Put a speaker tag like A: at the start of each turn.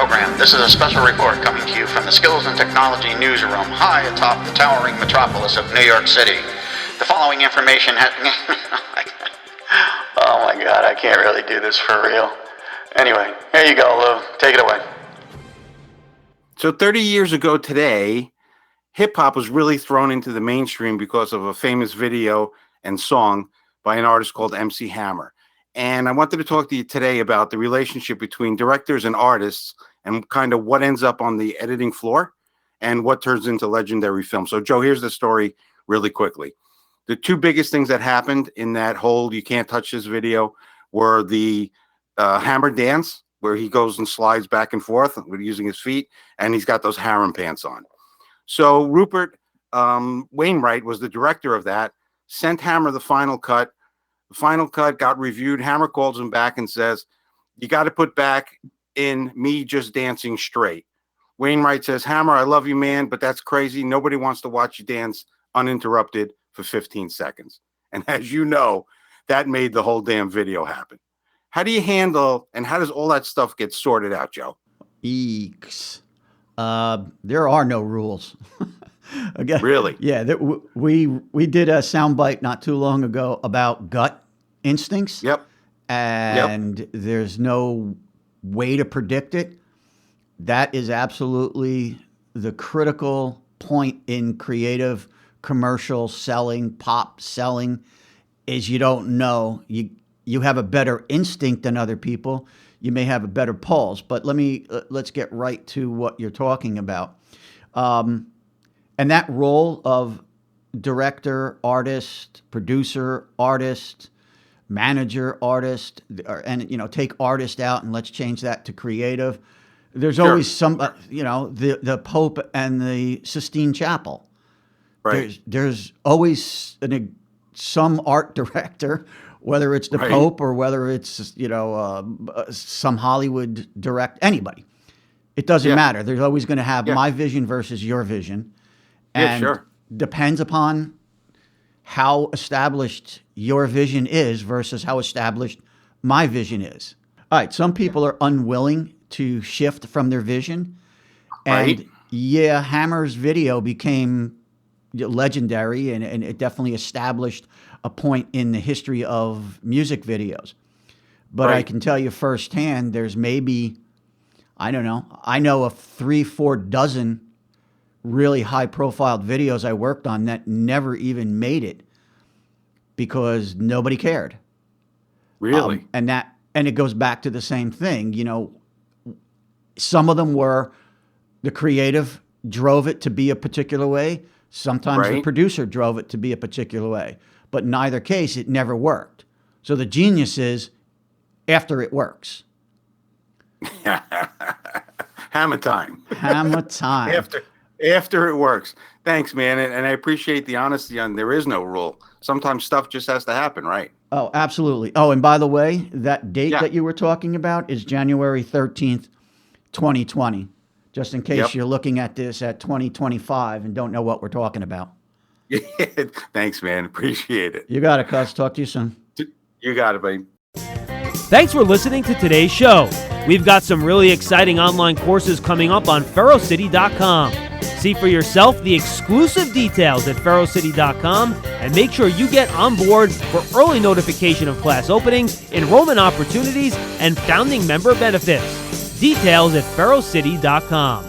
A: program. This is a special report coming to you from the Skills and Technology newsroom high atop the towering metropolis of New York City. The following information has... Oh my God, I can't really do this for real. Anyway, here you go, Lou. Take it away.
B: So 30 years ago today, hip-hop was really thrown into the mainstream because of a famous video and song by an artist called MC Hammer. And I wanted to talk to you today about the relationship between directors and artists and kind of what ends up on the editing floor and what turns into legendary film. So, Joe, here's the story really quickly. The two biggest things that happened in that whole You Can't Touch This video were the Hammer dance, where he goes and slides back and forth using his feet, and he's got those harem pants on. So Rupert Wainwright was the director of that, sent Hammer the final cut. The final cut got reviewed. Hammer calls him back and says, you got to put back in me just dancing straight. Wainwright says, Hammer, I love you, man, but that's crazy. Nobody wants to watch you dance uninterrupted for 15 seconds. And as you know, that made the whole damn video happen. How do you handle and how does all that stuff get sorted out, Joe?
C: Eeks. There are no rules. Again,
B: really?
C: Yeah. We did a soundbite not too long ago about gut instincts.
B: Yep.
C: And there's no way to predict it. That is absolutely the critical point in creative commercial selling, pop selling, is you don't know. You have a better instinct than other people. You may have a better pulse, but let's get right to what you're talking about. And that role of director, artist, producer, artist, manager, artist, and take artist out and let's change that to creative. There's always some, the Pope and the Sistine Chapel.
B: Right.
C: There's always some art director, whether it's the Pope or whether it's some Hollywood anybody. It doesn't matter. There's always going to have my vision versus your vision. And depends upon how established your vision is versus how established my vision is. All right, some people are unwilling to shift from their vision. And Hammer's video became legendary and it definitely established a point in the history of music videos. But I can tell you firsthand, there's maybe, I know of 3-4 dozen really high-profile videos I worked on that never even made it because nobody cared.
B: Really?
C: And it goes back to the same thing. Some of them were the creative drove it to be a particular way. Sometimes the producer drove it to be a particular way. But in either case, it never worked. So the genius is after it works.
B: Hammer time.
C: Hammer time.
B: After it works. Thanks, man. And I appreciate the honesty on there is no rule. Sometimes stuff just has to happen, right?
C: Oh, absolutely. Oh, and by the way, that date that you were talking about is January 13th, 2020. Just in case you're looking at this at 2025 and don't know what we're talking about.
B: Thanks, man. Appreciate it.
C: You got it, cuz. Talk to you soon.
B: You got it, buddy.
D: Thanks for listening to today's show. We've got some really exciting online courses coming up on ferocity.com. See for yourself the exclusive details at ferocity.com and make sure you get on board for early notification of class openings, enrollment opportunities, and founding member benefits. Details at ferocity.com.